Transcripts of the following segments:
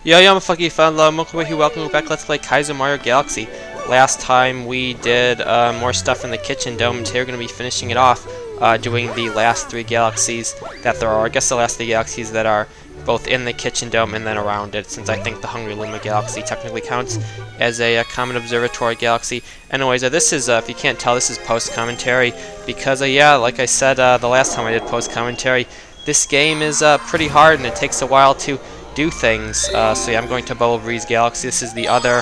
Yo, yo, motherfucking fun, welcome back. Let's play Kaizo Mario Galaxy. Last time we did more stuff in the kitchen dome, and today we're going to be finishing it off, doing the last three galaxies that there are. I guess the last three galaxies that are both in the kitchen dome and then around it, since I think the Hungry Luma Galaxy technically counts as a Common Observatory Galaxy. Anyways, this is, if you can't tell, this is post-commentary, because, yeah, like I said the last time I did post-commentary, this game is pretty hard, and it takes a while to do things. So yeah, I'm going to Bubble Breeze Galaxy. This is the other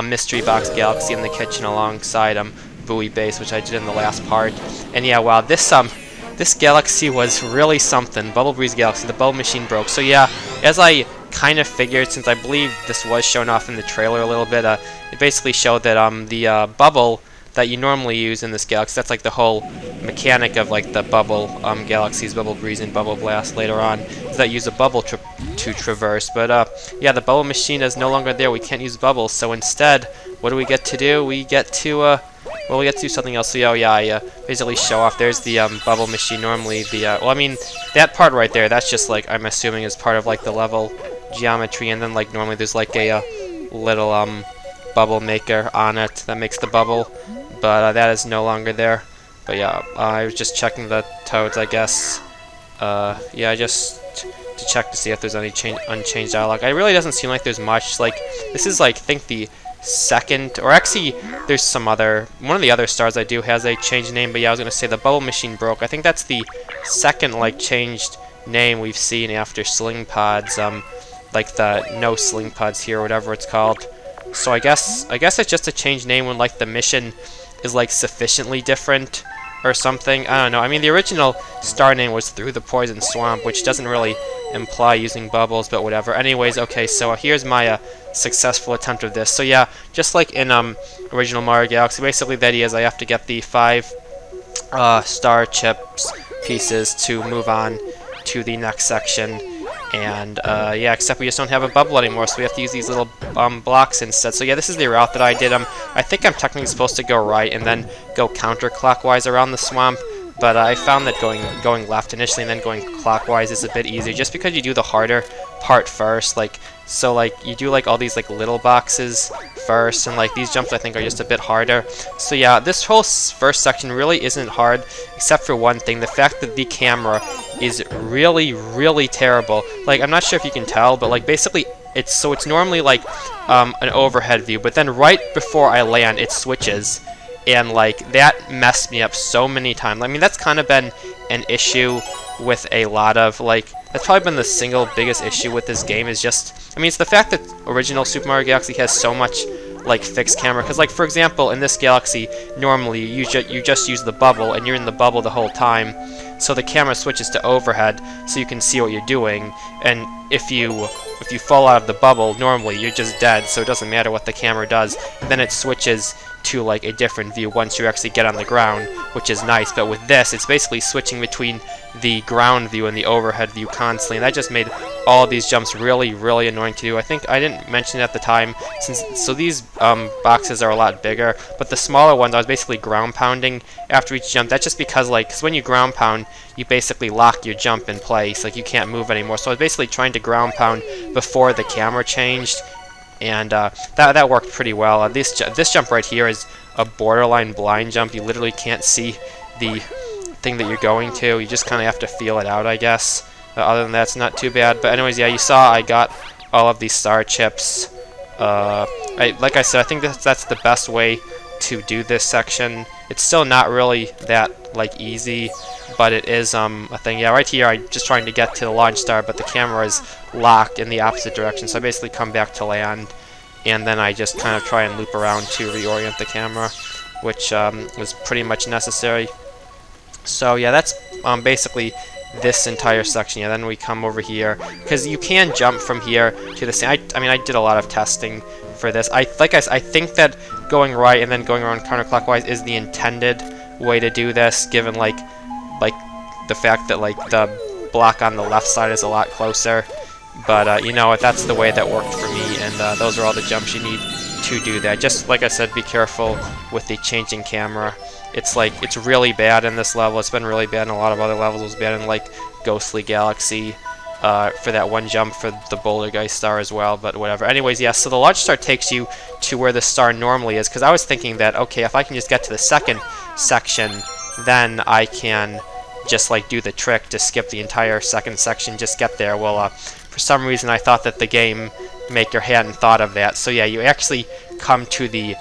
mystery box galaxy in the kitchen alongside Buoy Base, which I did in the last part. And yeah, wow, this galaxy was really something. Bubble Breeze Galaxy, the bubble machine broke. So yeah, as I kind of figured, since I believe this was shown off in the trailer a little bit, it basically showed that the bubble that you normally use in this galaxy, that's like the whole mechanic of like the bubble galaxies, Bubble Breeze and Bubble Blast later on, is that use a bubble to traverse. But yeah, the bubble machine is no longer there. We can't use bubbles, so instead, what do we get to do? We get to well, we get to do something else. So yeah, I basically show off. There's the bubble machine. Normally the well, I mean, that part right there, that's just like, I'm assuming, is part of like the level geometry, and then like normally there's like a little bubble maker on it that makes the bubble, but that is no longer there. But yeah, I was just checking the toads, I guess. Yeah, just to check to see if there's any unchanged dialogue. It really doesn't seem like there's much. Like, this is like, I think the second, or actually there's some other, one of the other stars I do has a changed name, but yeah, I was gonna say the bubble machine broke. I think that's the second like changed name we've seen after Sling Pods, like the no Sling Pods here, or whatever it's called. So I guess it's just a changed name when like the mission is like sufficiently different or something. I don't know. I mean, the original star name was Through the Poison Swamp, which doesn't really imply using bubbles, but whatever. Anyways, okay, so here's my successful attempt of this. So yeah, just like in original Mario Galaxy, basically the idea is I have to get the 5 star chips pieces to move on to the next section. And yeah, except we just don't have a bubble anymore, so we have to use these little blocks instead. So yeah, this is the route that I did. I think I'm technically supposed to go right and then go counterclockwise around the swamp, but I found that going left initially and then going clockwise is a bit easier, just because you do the harder part first. Like, so like you do like all these like little boxes first, and like these jumps I think are just a bit harder. So yeah, this whole first section really isn't hard, except for one thing: the fact that the camera is really terrible. Like, I'm not sure if you can tell, but like basically it's normally like an overhead view, but then right before I land it switches, and like that messed me up so many times. I mean, that's kind of been an issue with a lot of, like, that's probably been the single biggest issue with this game, is just, I mean, it's the fact that original Super Mario Galaxy has so much like fixed camera. Because like, for example, in this galaxy normally you just use the bubble and you're in the bubble the whole time, so the camera switches to overhead so you can see what you're doing, and if you fall out of the bubble normally you're just dead, so it doesn't matter what the camera does. And then it switches to like a different view once you actually get on the ground, which is nice. But with this, it's basically switching between the ground view and the overhead view constantly, and that just made all these jumps really annoying to do. I think I didn't mention it at the time, so these boxes are a lot bigger, but the smaller ones I was basically ground pounding after each jump. That's just because, like, 'cause when you ground pound you basically lock your jump in place, like you can't move anymore. So I was basically trying to ground pound before the camera changed, and that worked pretty well. This jump right here is a borderline blind jump. You literally can't see the thing that you're going to. You just kind of have to feel it out, I guess. Other than that, it's not too bad. But anyways, yeah, you saw I got all of these star chips. Like I said, I think that's the best way to do this section. It's still not really that like easy, but it is a thing. Yeah, right here I'm just trying to get to the launch star, but the camera is locked in the opposite direction, so I basically come back to land, and then I just kind of try and loop around to reorient the camera, which was pretty much necessary. So yeah, that's basically this entire section. Yeah, then we come over here, because you can jump from here to the same. I mean, I did a lot of testing for this. I think that going right and then going around counterclockwise is the intended way to do this, given like the fact that like the block on the left side is a lot closer. But you know what, that's the way that worked for me, and those are all the jumps you need to do that. Just like I said, be careful with the changing camera. It's like, it's really bad in this level. It's been really bad in a lot of other levels. It was bad in like Ghostly Galaxy. for that one jump for the Bouldergeist star as well, but whatever. Anyways, yeah, so the launch star takes you to where the star normally is, because I was thinking that, okay, if I can just get to the second section, then I can just like do the trick to skip the entire second section, just get there. Well, for some reason I thought that the game maker hadn't thought of that. So yeah, you actually come to the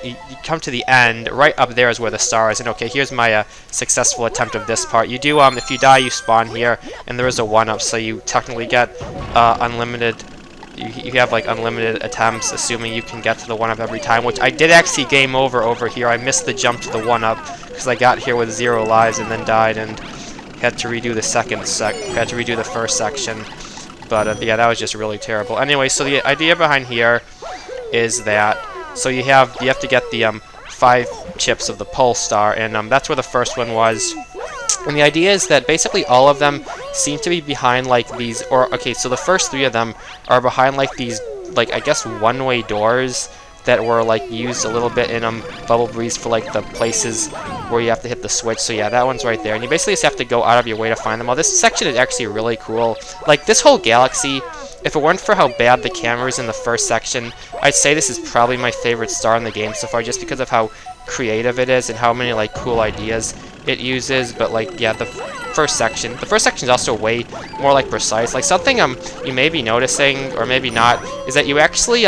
you come to the end. Right up there is where the star is. And okay, here's my successful attempt of this part. You do if you die, you spawn here, and there is a 1-up, so you technically get unlimited. You have like unlimited attempts, assuming you can get to the 1-up every time, which I did actually game over here. I missed the jump to the 1-up because I got here with 0 lives and then died and had to redo the first section. But yeah, that was just really terrible. Anyway, so the idea behind here is that you have to get the 5 chips of the pole star, and that's where the first one was. And the idea is that basically all of them seem to be behind like these, or okay, so the first 3 of them are behind like these, like I guess one-way doors that were like used a little bit in Bubble Breeze for like the places where you have to hit the switch. So yeah, that one's right there, and you basically just have to go out of your way to find them all. This section is actually really cool. Like this whole galaxy, if it weren't for how bad the camera is in the first section, I'd say this is probably my favorite star in the game so far, just because of how creative it is and how many like cool ideas it uses. But like yeah, the first section is also way more like precise. Like something you may be noticing or maybe not is that you actually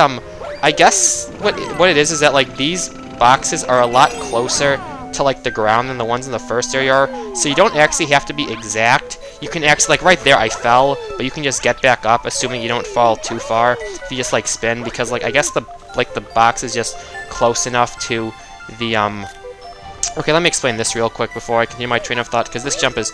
I guess what it is that like these boxes are a lot closer to like the ground than the ones in the first area are, so you don't actually have to be exact. You can actually, like right there I fell, but you can just get back up, assuming you don't fall too far if you just like spin, because like I guess the box is just close enough to the okay, let me explain this real quick before I continue my train of thought, because this jump is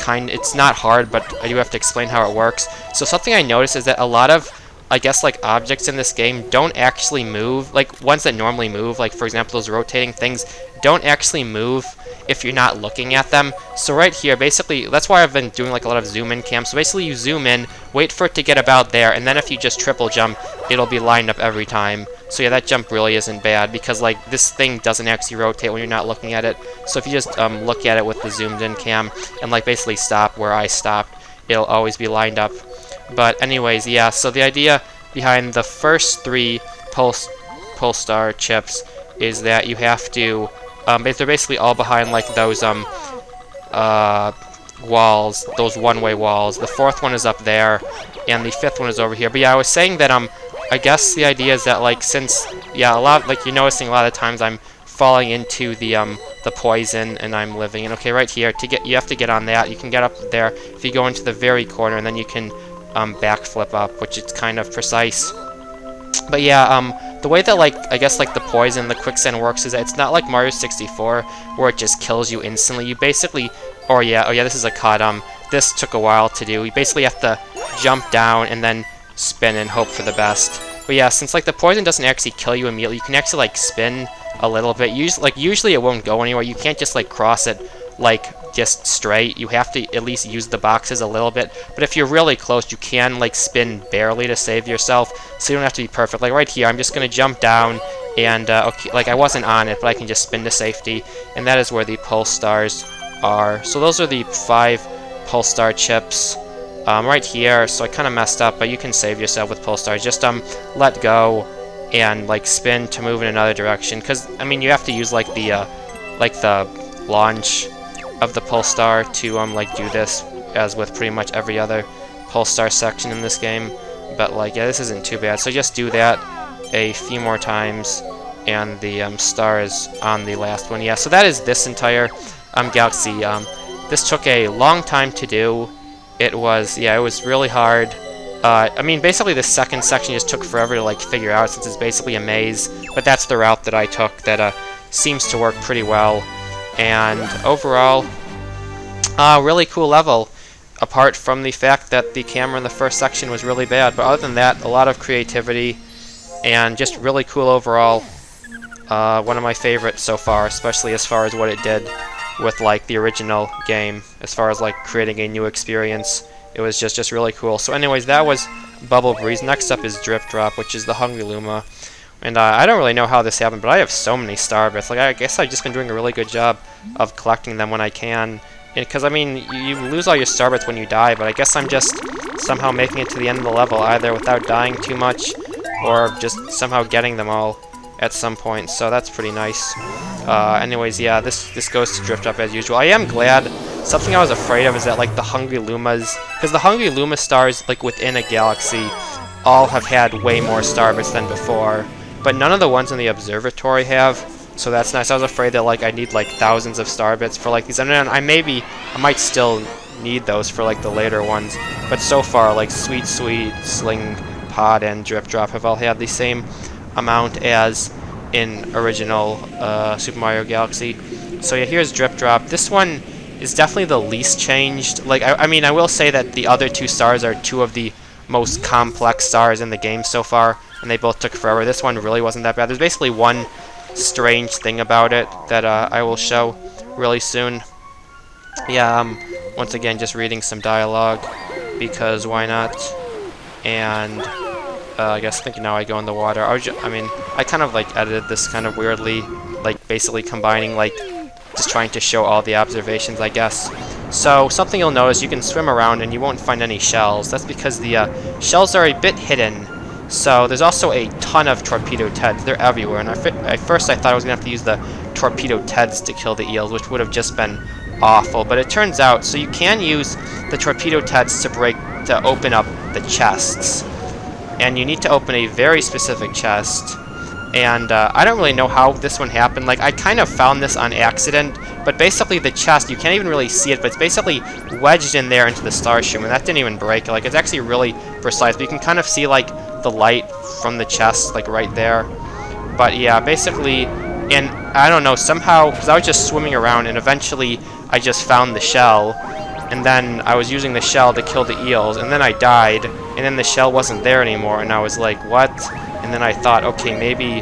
it's not hard, but I do have to explain how it works. So something I noticed is that a lot of, I guess, like objects in this game don't actually move. Like ones that normally move, like for example those rotating things, don't actually move if you're not looking at them. So right here, basically, that's why I've been doing like a lot of zoom in cams. So basically you zoom in, wait for it to get about there, and then if you just triple jump, it'll be lined up every time. So yeah, that jump really isn't bad, because like this thing doesn't actually rotate when you're not looking at it. So if you just look at it with the zoomed in cam and like basically stop where I stopped, it'll always be lined up. But anyways, yeah, so the idea behind the first 3 pole star chips is that you have to they're basically all behind like those walls, those one-way walls. The 4th one is up there, and the 5th one is over here. But yeah, I was saying that I guess the idea is that like since yeah, a lot, like you're noticing a lot of times I'm falling into the poison and I'm living. And okay, right here, you have to get on that. You can get up there if you go into the very corner, and then you can backflip up, which is kind of precise. But yeah, the way that like I guess like the poison, the quicksand works is that it's not like Mario 64 where it just kills you instantly. You basically, oh yeah, this is a cut. This took a while to do. You basically have to jump down and then spin and hope for the best. But yeah, since like the poison doesn't actually kill you immediately, you can actually like spin a little bit. Usually it won't go anywhere. You can't just like cross it like just straight. You have to at least use the boxes a little bit. But if you're really close, you can like spin barely to save yourself, so you don't have to be perfect. Like right here, I'm just gonna jump down, and okay, like I wasn't on it, but I can just spin to safety, and that is where the pulse stars are. So those are the 5 pulse star chips right here. So I kind of messed up, but you can save yourself with pulse stars. Just let go and like spin to move in another direction, because I mean you have to use like the launch of the pulse star to like do this, as with pretty much every other pulse star section in this game. But like yeah, this isn't too bad. So just do that a few more times, and the star is on the last one. Yeah, so that is this entire galaxy. This took a long time to do. It was really hard. I mean, basically the second section just took forever to like figure out, since it's basically a maze. But that's the route that I took that seems to work pretty well. And overall, really cool level, apart from the fact that the camera in the first section was really bad. But other than that, a lot of creativity, and just really cool overall. One of my favorites so far, especially as far as what it did with like the original game, as far as like creating a new experience. It was just really cool. So anyways, that was Bubble Breeze. Next up is Drip Drop, which is the Hungry Luma. And I don't really know how this happened, but I have so many star bits. Like I guess I've just been doing a really good job of collecting them when I can. Because I mean, you lose all your star bits when you die, but I guess I'm just somehow making it to the end of the level, either without dying too much, or just somehow getting them all at some point, so that's pretty nice. Anyways, yeah, this goes to drift up as usual. I am glad. Something I was afraid of is that, like, the Hungry Lumas, because the Hungry Luma stars, like, within a galaxy, all have had way more star bits than before, but none of the ones in the observatory have, so that's nice. I was afraid that, like, I'd need, like, thousands of star bits for, like, these, and then I might still need those for, like, the later ones, but so far, like, Sweet, Sling Pod, and Drip Drop have all had the same amount as in original Super Mario Galaxy. So yeah, here's Drip Drop. This one is definitely the least changed. Like, I mean, I will say that the other two stars are two of the most complex stars in the game so far, and they both took forever. This one really wasn't that bad. There's basically one strange thing about it that I will show really soon. Yeah, once again, just reading some dialogue, because why not? And I guess thinking now I go in the water. I mean, I kind of like edited this kind of weirdly, like basically combining like just trying to show all the observations, I guess. So something you'll notice, you can swim around and you won't find any shells. That's because the shells are a bit hidden. So there's also a ton of torpedo Teds. They're everywhere. And at first I thought I was gonna have to use the torpedo Teds to kill the eels, which would have just been awful. But it turns out, so you can use the torpedo Teds to open up the chests. And you need to open a very specific chest. And I don't really know how this one happened. Like, I kind of found this on accident, but basically the chest, you can't even really see it, but it's basically wedged in there into the Starshoom, and that didn't even break. Like, it's actually really precise, but you can kind of see, like, the light from the chest, like, right there. But yeah, basically, and I don't know, somehow, because I was just swimming around, and eventually I just found the shell, and then I was using the shell to kill the eels, and then I died, and then the shell wasn't there anymore, and I was like, what? And then I thought, okay, maybe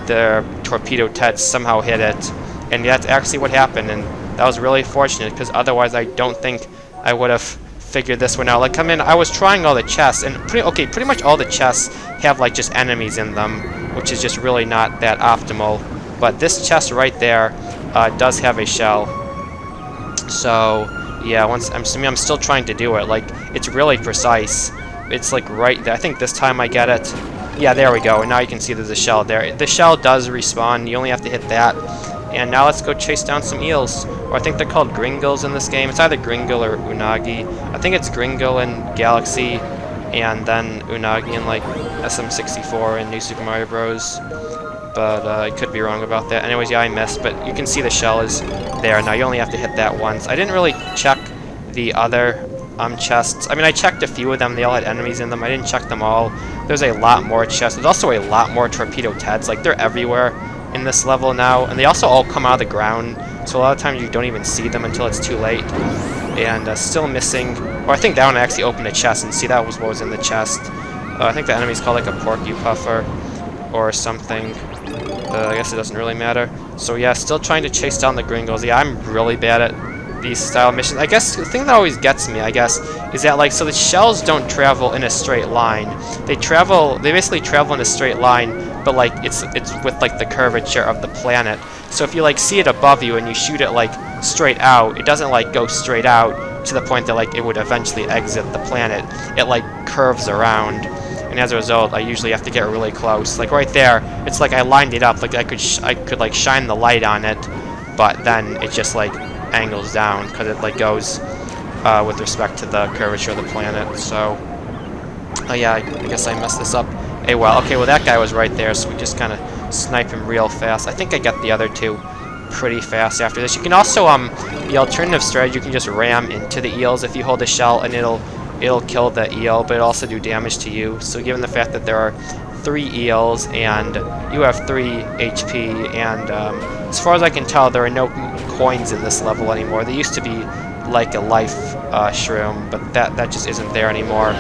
the torpedo Teds somehow hit it, and that's actually what happened, and that was really fortunate, because otherwise I don't think I would have figured this one out. Like, I was trying all the chests, and pretty much all the chests have, like, just enemies in them, which is just really not that optimal, but this chest right there does have a shell. So yeah, I'm still trying to do it. Like, it's really precise. It's like right there. I think this time I get it. Yeah, there we go. And now you can see there's a shell there. The shell does respawn. You only have to hit that. And now let's go chase down some eels. Or I think they're called Gringles in this game. It's either Gringle or Unagi. I think it's Gringle in Galaxy, and then Unagi in, like, SM64 and New Super Mario Bros. But I could be wrong about that. Anyways, yeah, I missed. But you can see the shell is there. Now you only have to hit that once. I didn't really check the other chests. I mean, I checked a few of them. They all had enemies in them. I didn't check them all. There's a lot more chests. There's also a lot more torpedo Teds. Like, they're everywhere in this level now. And they also all come out of the ground. So a lot of times you don't even see them until it's too late. And still missing... Or I think that one I actually opened a chest. And see, that was what was in the chest. I think the enemy's called, like, a Porcupuffer or something. I guess it doesn't really matter. So yeah, still trying to chase down the Gringles. Yeah, I'm really bad at these style missions. I guess the thing that always gets me, I guess, is that, like, so the shells don't travel in a straight line. They basically travel in a straight line, but, like, it's with, like, the curvature of the planet. So if you, like, see it above you and you shoot it, like, straight out, it doesn't, like, go straight out to the point that, like, it would eventually exit the planet. It, like, curves around. And as a result, I usually have to get really close. Like, right there, it's like I lined it up. Like, I could like, shine the light on it, but then it just, like, angles down, because it, like, goes with respect to the curvature of the planet. So, yeah, I guess I messed this up. Hey, well, okay, well, that guy was right there, so we just kind of snipe him real fast. I think I got the other two pretty fast after this. You can also, the alternative strategy, you can just ram into the eels if you hold a shell, and it'll kill the eel, but it'll also do damage to you. So given the fact that there are 3 eels and you have 3 HP, and as far as I can tell, there are no coins in this level anymore. There used to be, like, a life shroom, but that just isn't there anymore.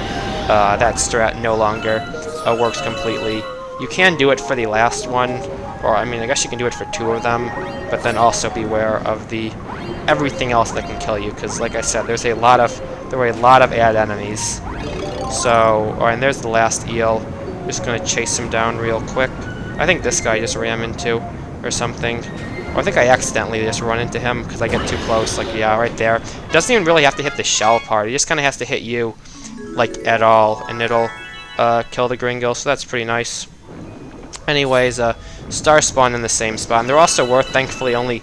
That strat no longer works completely. You can do it for the last one, or I mean, I guess you can do it for 2 of them, but then also beware of everything else that can kill you, because, like I said, there were a lot of ad enemies. So, and there's the last eel. Just gonna chase him down real quick. I think this guy just ran into or something. Or I think I accidentally just run into him because I get too close. Like, yeah, right there. It doesn't even really have to hit the shell part. It just kind of has to hit you, like, at all. And it'll kill the Gringo, so that's pretty nice. Anyways, Star spawn in the same spot. And they're also worth, thankfully, only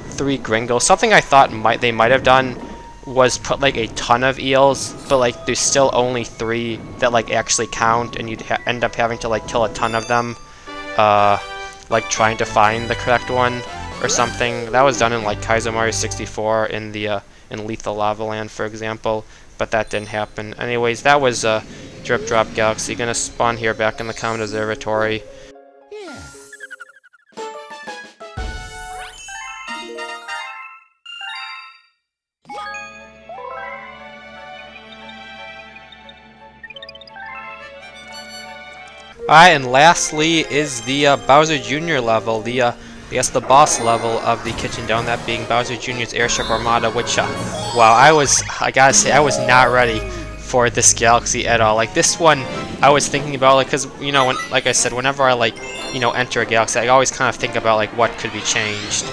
3 Gringos. Something I thought they might have done was put like a ton of eels, but like there's still only 3 that like actually count, and you'd end up having to like kill a ton of them, like trying to find the correct one or something. That was done in like Kaizo Mario 64 in the in Lethal Lava Land, for example, but that didn't happen. Anyways, that was Drip Drop Galaxy. Gonna spawn here back in the Comet Observatory. Alright, and lastly is the Bowser Jr. level, I guess the boss level of the Kitchen Dome, that being Bowser Jr.'s Airship Armada, which, wow, I gotta say, I was not ready for this galaxy at all. Like, this one, I was thinking about, like, because, you know, like I said, whenever I, like, you know, enter a galaxy, I always kind of think about, like, what could be changed.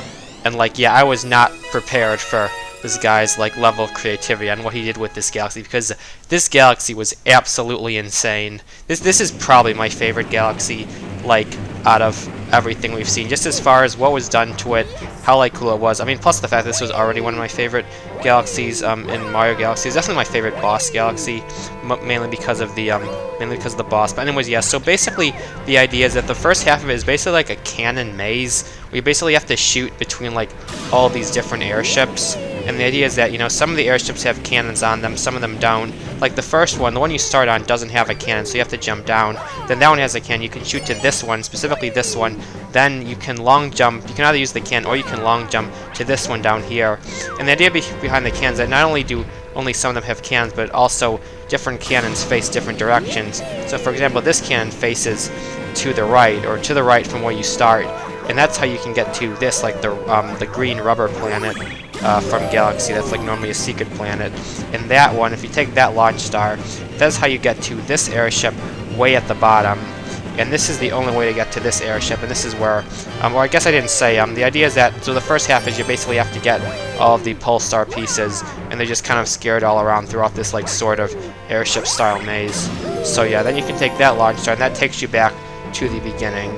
And, like, yeah, I was not prepared for this guy's like level of creativity on what he did with this galaxy, because this galaxy was absolutely insane. This is probably my favorite galaxy, like, out of everything we've seen, just as far as what was done to it, how like cool it was. I mean, plus the fact this was already one of my favorite galaxies in Mario Galaxy. It's definitely my favorite boss galaxy, mainly because of the boss. But anyways, yeah. So basically, the idea is that the first half of it is basically like a cannon maze. We basically have to shoot between like all these different airships. And the idea is that, you know, some of the airships have cannons on them, some of them don't. Like the first one, the one you start on, doesn't have a cannon, so you have to jump down. Then that one has a cannon. You can shoot to this one, specifically this one. Then you can long jump. You can either use the cannon or you can long jump to this one down here. And the idea behind the cannons is that not only do only some of them have cannons, but also different cannons face different directions. So for example, this cannon faces to the right, or to the right from where you start. And that's how you can get to this, like the green rubber planet from Galaxy. That's like normally a secret planet. And that one, if you take that launch star, that's how you get to this airship way at the bottom. And this is the only way to get to this airship. And this is where, or I guess I didn't say, the idea is that, so the first half is you basically have to get all of the Pulsar pieces, and they're just kind of scared all around throughout this like sort of airship style maze. So yeah, then you can take that launch star, and that takes you back to the beginning.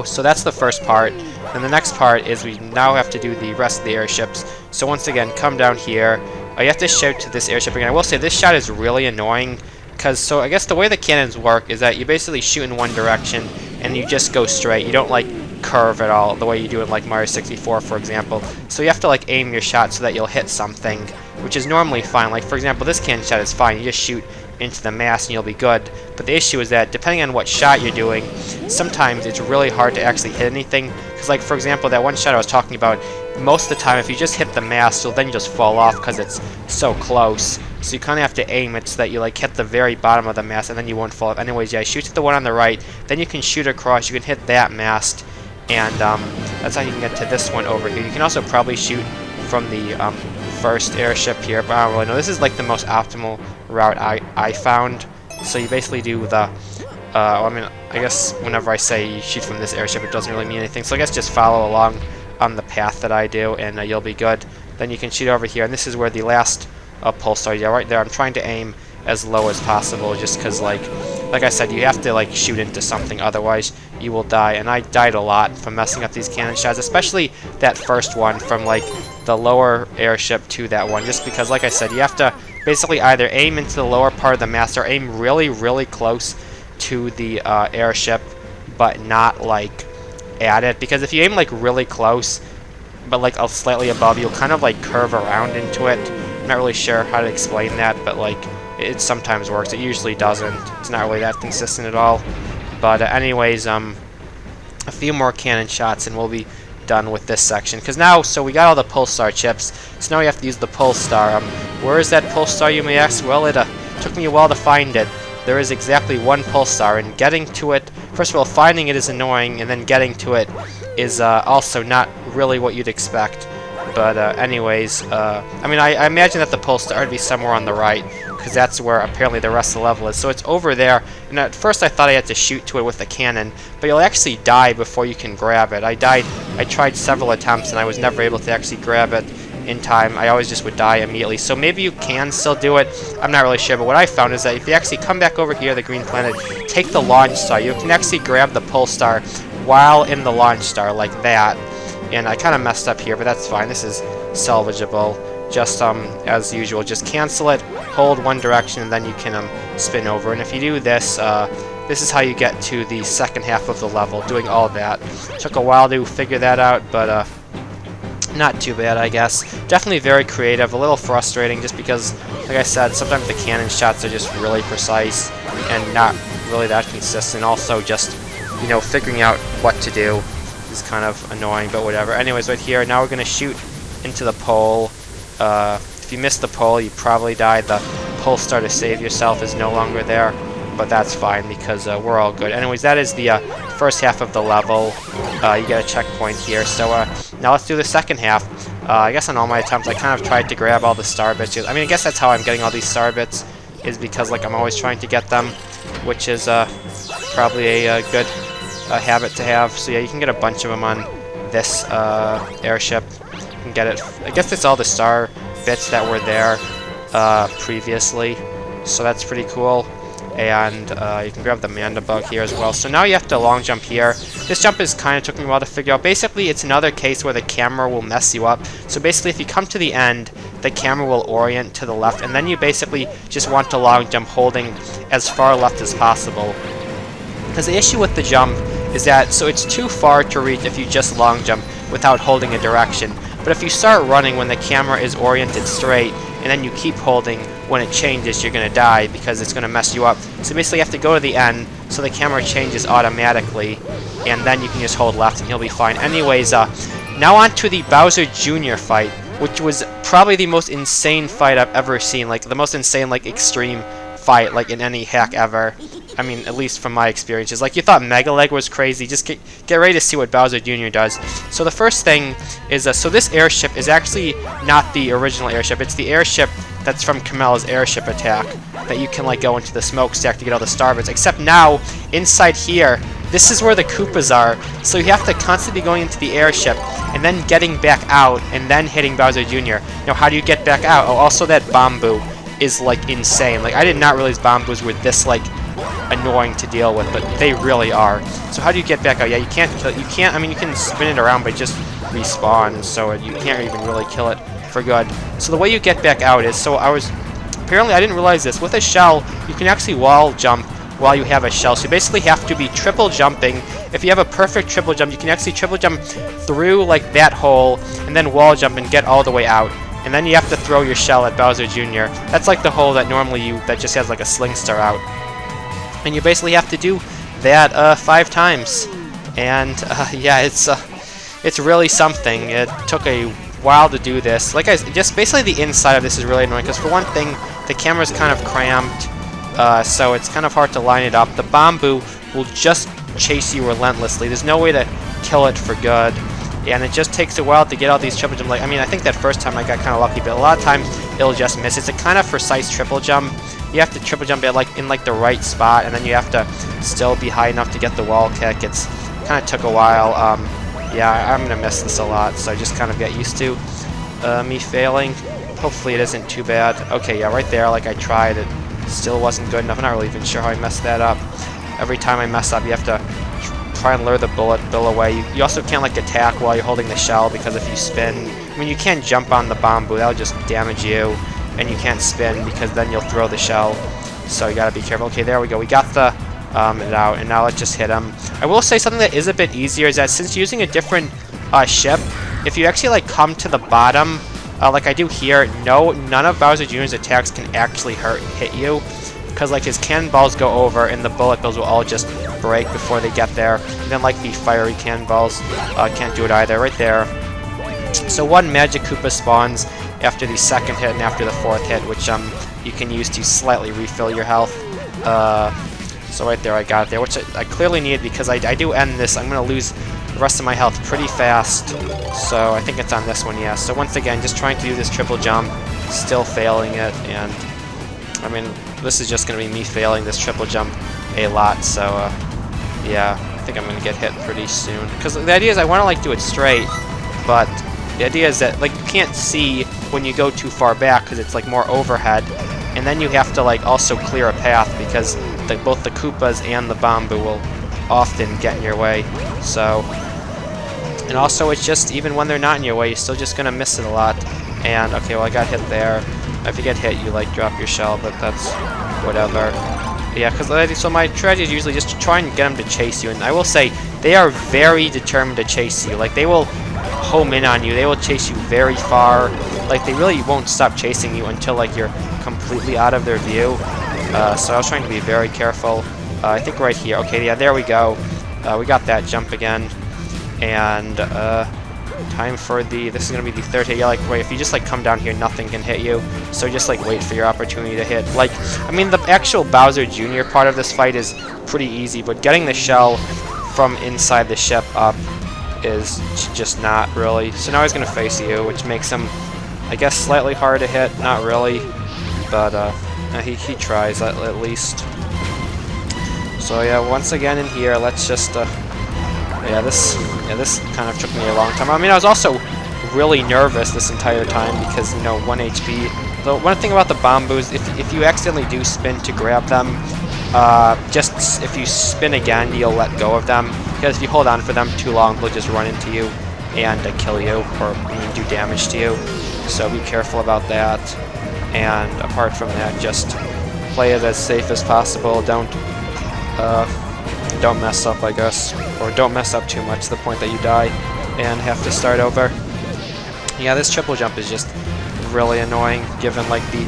So that's the first part. And the next part is we now have to do the rest of the airships. So once again, come down here. You have to shoot to this airship again. I will say this shot is really annoying, because so I guess the way the cannons work is that you basically shoot in one direction and you just go straight. You don't like curve at all the way you do in like Mario 64, for example. So you have to like aim your shot so that you'll hit something, which is normally fine. Like for example, this cannon shot is fine. You just shoot into the mass and you'll be good. But the issue is that depending on what shot you're doing, sometimes it's really hard to actually hit anything. Because like for example, that one shot I was talking about, most of the time if you just hit the mass, you'll then just fall off because it's so close. So you kind of have to aim it so that you like hit the very bottom of the mast and then you won't fall off. Anyways, yeah, shoot at the one on the right, then you can shoot across, you can hit that mast, and that's how you can get to this one over here. You can also probably shoot from the first airship here, but I don't really know. This is like the most optimal route I found. So you basically do the, I mean, I guess whenever I say you shoot from this airship, it doesn't really mean anything. So I guess just follow along on the path that I do, and you'll be good. Then you can shoot over here, and this is where the last pulsar, yeah, right there. I'm trying to aim as low as possible, just because, like I said, you have to like shoot into something, otherwise you will die. And I died a lot from messing up these cannon shots, especially that first one from like the lower airship to that one, just because, like I said, you have to basically either aim into the lower part of the mast or aim really, really close to the airship, but not like at it. Because if you aim like really close, but like slightly above, you'll kind of like curve around into it. I'm not really sure how to explain that, but like it sometimes works. It usually doesn't. It's not really that consistent at all. But anyways, a few more cannon shots and we'll be done with this section. Because now, so we got all the Pulsar chips, so now we have to use the Pulsar. Where is that Pulsar, you may ask? Well, it took me a while to find it. There is exactly one Pulsar, and getting to it, first of all, finding it is annoying, and then getting to it is also not really what you'd expect. But anyways, I mean, I imagine that the Pulsar would be somewhere on the right, because that's where apparently the rest of the level is. So it's over there, and at first I thought I had to shoot to it with a cannon, but you'll actually die before you can grab it. I died I tried several attempts and I was never able to actually grab it in time. I always just would die immediately. So maybe you can still do it. I'm not really sure, but what I found is that if you actually come back over here, the green planet, take the launch star, you can actually grab the pull star while in the launch star, like that. And I kind of messed up here, but that's fine. This is salvageable. Just as usual, just cancel it, hold one direction, and then you can spin over. And if you do this, this is how you get to the second half of the level, doing all that. Took a while to figure that out, but not too bad, I guess. Definitely very creative, a little frustrating, just because, like I said, sometimes the cannon shots are just really precise and not really that consistent. Also, just, you know, figuring out what to do is kind of annoying, but whatever. Anyways, right here, now we're going to shoot into the pole. If you miss the pole, you probably died. The pull star to save yourself is no longer there, but that's fine because we're all good. Anyways, that is the first half of the level. You get a checkpoint here. So now let's do the second half. I guess on all my attempts, I kind of tried to grab all the star bits. I mean, I guess that's how I'm getting all these star bits, is because like I'm always trying to get them, which is probably a good habit to have. So yeah, you can get a bunch of them on this airship. You can get it. I guess it's all the star bits that were there previously, so that's pretty cool. And you can grab the manda bug here as well. So now you have to long jump here. This jump is kind of took me a while to figure out. Basically, it's another case where the camera will mess you up. So basically, if you come to the end, the camera will orient to the left, and then you basically just want to long jump holding as far left as possible. Because the issue with the jump is that, so it's too far to reach if you just long jump without holding a direction. But if you start running when the camera is oriented straight, and then you keep holding, when it changes, you're going to die because it's going to mess you up. So basically you have to go to the end so the camera changes automatically, and then you can just hold left and you'll be fine. Anyways, now on to the Bowser Jr. fight, which was probably the most insane fight I've ever seen. Like, the most insane, like, extreme fight, like, in any hack ever. I mean, at least from my experiences. Like, you thought Mega Leg was crazy. Just get ready to see what Bowser Jr. does. So the first thing is, so this airship is actually not the original airship. It's the airship that's from Kamel's airship attack that you can, like, go into the smokestack to get all the star bits. Except now, inside here, this is where the Koopas are. So you have to constantly be going into the airship and then getting back out and then hitting Bowser Jr. Now, how do you get back out? Oh, also that Bamboo is, like, insane. Like, I did not realize Bamboos were this, like, annoying to deal with, but they really are. So how do you get back out? Yeah, you can't kill it. You can't, I mean, you can spin it around, but just respawn, so you can't even really kill it for good. So the way you get back out is, so apparently I didn't realize this, with a shell, you can actually wall jump while you have a shell. So you basically have to be triple jumping. If you have a perfect triple jump, you can actually triple jump through, like, that hole, and then wall jump and get all the way out. And then you have to throw your shell at Bowser Jr. That's like the hole that normally that just has like a sling star out. And you basically have to do that 5 times. And yeah, it's really something. It took a while to do this. Like just basically the inside of this is really annoying because for one thing, the camera's kind of cramped, so it's kind of hard to line it up. The Bamboo will just chase you relentlessly. There's no way to kill it for good. And it just takes a while to get all these triple jumps. Like, I mean, I think that first time I got kind of lucky, but a lot of times it'll just miss. It's a kind of precise triple jump. You have to triple jump it in the right spot, and then you have to still be high enough to get the wall kick. It's kind of took a while. Yeah, I'm gonna miss this a lot, so I just kind of get used to me failing. Hopefully it isn't too bad. Okay, yeah, right there. Like I tried, it still wasn't good enough. I'm not really even sure how I messed that up. Every time I mess up, you have to try and lure the bullet bill away. You also can't like attack while you're holding the shell because if you spin, I mean you can't jump on the Bamboo, that'll just damage you, and you can't spin because then you'll throw the shell. So you gotta be careful. Okay, there we go. We got the it out, and now let's just hit him. I will say something that is a bit easier is that since you're using a different ship, if you actually like come to the bottom, like I do here, none of Bowser Jr.'s attacks can actually hit you. Because like his cannonballs go over and the bullet bills will all just break before they get there. And then like the fiery cannonballs can't do it either. Right there. So one magic Koopa spawns after the second hit and after the fourth hit, which you can use to slightly refill your health. So right there I got it there, which I clearly need because I do end this. I'm going to lose the rest of my health pretty fast. So I think it's on this one, yeah. So once again, just trying to do this triple jump, still failing it, and I mean, this is just going to be me failing this triple jump a lot, so yeah. think I'm gonna get hit pretty soon. Because the idea is I want to like do it straight, but the idea is that like you can't see when you go too far back because it's like more overhead, and then you have to like also clear a path because both the Koopas and the Bamboo will often get in your way. So, and also it's just even when they're not in your way, you're still just gonna miss it a lot. And okay, well I got hit there. If you get hit, you like drop your shell, but that's whatever. Yeah, because so my strategy is usually just to try and get them to chase you, and I will say they are very determined to chase you. Like they will home in on you, they will chase you very far. Like they really won't stop chasing you until like you're completely out of their view. So I was trying to be very careful. I think right here. Okay, yeah, there we go. We got that jump again, and time for this is gonna be the third hit. Yeah, like wait, if you just like come down here, nothing can hit you. So just like wait for your opportunity to hit. Like, I mean, the actual Bowser Jr. part of this fight is pretty easy, but getting the shell from inside the ship up is just not really. So now he's gonna face you, which makes him, I guess, slightly hard to hit. Not really, but he tries at least. So yeah, once again in here, let's just this kind of took me a long time. I mean, I was also really nervous this entire time because, you know, 1 HP. The one thing about the Bamboos, if you accidentally do spin to grab them, just if you spin again, you'll let go of them. Because if you hold on for them too long, they'll just run into you and kill you, or do damage to you. So be careful about that. And apart from that, just play it as safe as possible. Don't mess up, I guess, or don't mess up too much to the point that you die and have to start over. Yeah, this triple jump is just really annoying given like the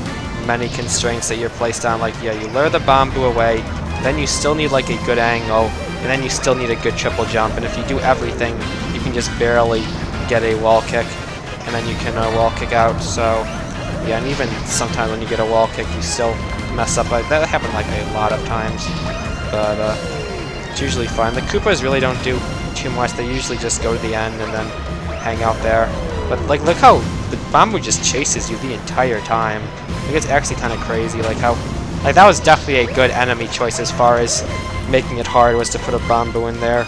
many constraints that you're placed on. Like, yeah, you lure the Bamboo away, then you still need like a good angle, and then you still need a good triple jump, and if you do everything, you can just barely get a wall kick, and then you can wall kick out. So yeah, and even sometimes when you get a wall kick, you still mess up. Like, that happened like a lot of times, but it's usually fine. The Koopas really don't do too much. They usually just go to the end and then hang out there. But like, look how the Bamboo just chases you the entire time. Like, it's actually kind of crazy. Like how, like that was definitely a good enemy choice as far as making it hard, was to put a Bamboo in there,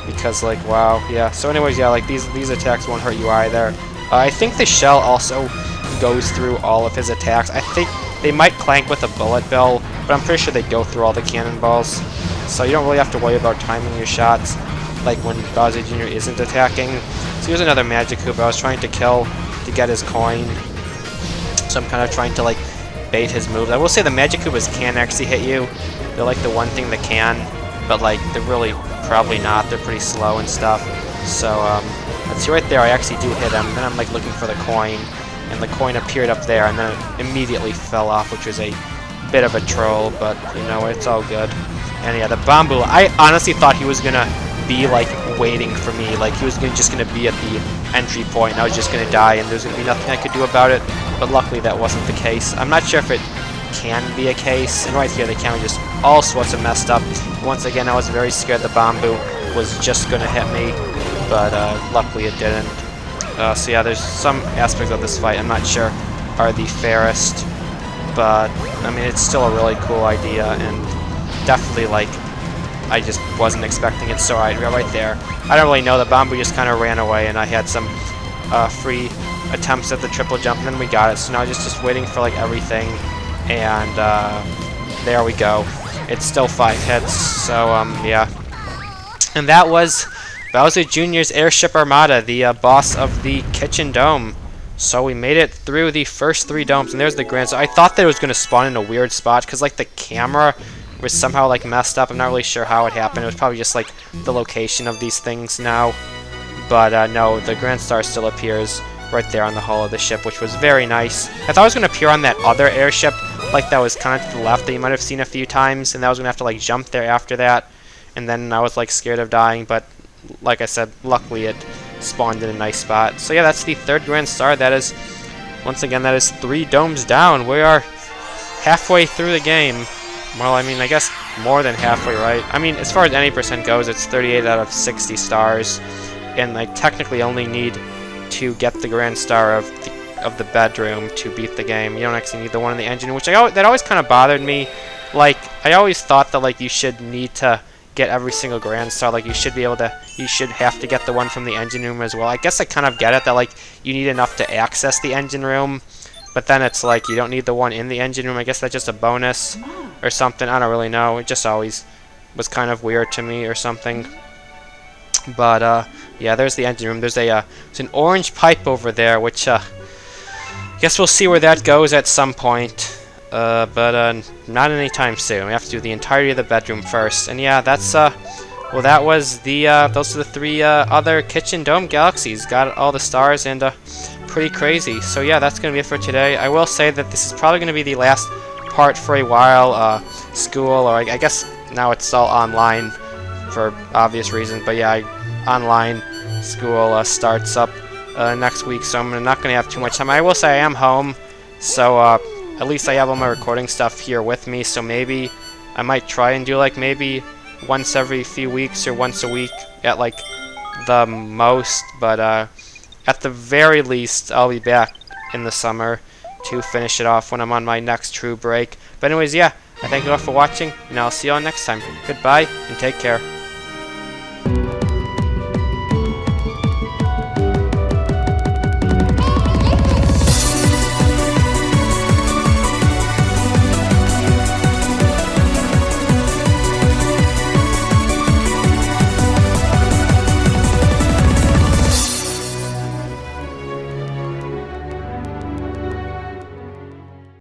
because like, wow, yeah. So anyways, yeah, like these attacks won't hurt you either. I think the shell also goes through all of his attacks. I think they might clank with a bullet bill, but I'm pretty sure they go through all the cannonballs. So you don't really have to worry about timing your shots, like when Bowser Jr. isn't attacking. So here's another Magic Koopa I was trying to kill to get his coin. So I'm kind of trying to like bait his moves. I will say the Magic Koopas can actually hit you. They're like the one thing that can, but like they're really probably not. They're pretty slow and stuff. So let's see, right there I actually do hit him. Then I'm like looking for the coin, and the coin appeared up there, and then it immediately fell off, which was a bit of a troll, but you know, it's all good. And yeah, the Bamboo, I honestly thought he was gonna be like waiting for me, like he was just gonna be at the entry point and I was just gonna die and there's gonna be nothing I could do about it, but luckily that wasn't the case. I'm not sure if it can be a case, and right here the camera just all sorts of messed up. Once again, I was very scared the Bamboo was just gonna hit me, but luckily it didn't. So yeah, there's some aspects of this fight I'm not sure are the fairest, but I mean, it's still a really cool idea, and definitely, like, I just wasn't expecting it. So right there, I don't really know, the Bamboo just kind of ran away, and I had some free attempts at the triple jump, and then we got it. So now just waiting for like everything, and there we go. It's still 5 hits, so yeah. And that was Bowser Jr.'s Airship Armada, the boss of the Kitchen Dome. So we made it through the first 3 domes, and there's the Grand. So I thought that it was going to spawn in a weird spot, because like the camera was somehow like messed up. I'm not really sure how it happened. It was probably just like the location of these things now. But no, the Grand Star still appears right there on the hull of the ship, which was very nice. I thought it was going to appear on that other airship, like that was kind of to the left, that you might have seen a few times, and that was going to have to like jump there after that. And then I was like scared of dying, but like I said, luckily it spawned in a nice spot. So yeah, that's the 3rd Grand Star. That is, once again, that is 3 domes down. We are halfway through the game. Well, I mean, I guess more than halfway, right? I mean, as far as any percent goes, it's 38 out of 60 stars, and I technically only need to get the Grand Star of the bedroom to beat the game. You don't actually need the one in the engine, which that always kind of bothered me. Like, I always thought that like you should need to get every single Grand Star. Like, you should have to get the one from the engine room as well. I guess I kind of get it that, like, you need enough to access the engine room, but then it's like you don't need the one in the engine room. I guess that's just a bonus or something. I don't really know. It just always was kind of weird to me or something. But yeah, there's the engine room. There's an orange pipe over there, which I guess we'll see where that goes at some point. But not anytime soon. We have to do the entirety of the bedroom first. And yeah, that's well, that was those are the 3 other kitchen dome galaxies. Got all the stars, and pretty crazy. So yeah, that's gonna be it for today. I will say that this is probably gonna be the last part for a while. School, or I guess now it's all online for obvious reasons. But yeah, online school starts up next week, so I'm not gonna have too much time. I will say I am home, so at least I have all my recording stuff here with me. So maybe I might try and do like maybe once every few weeks or once a week at like the most, but at the very least I'll be back in the summer to finish it off when I'm on my next true break. But anyways, yeah, I thank you all for watching, and I'll see you all next time. Goodbye, and take care.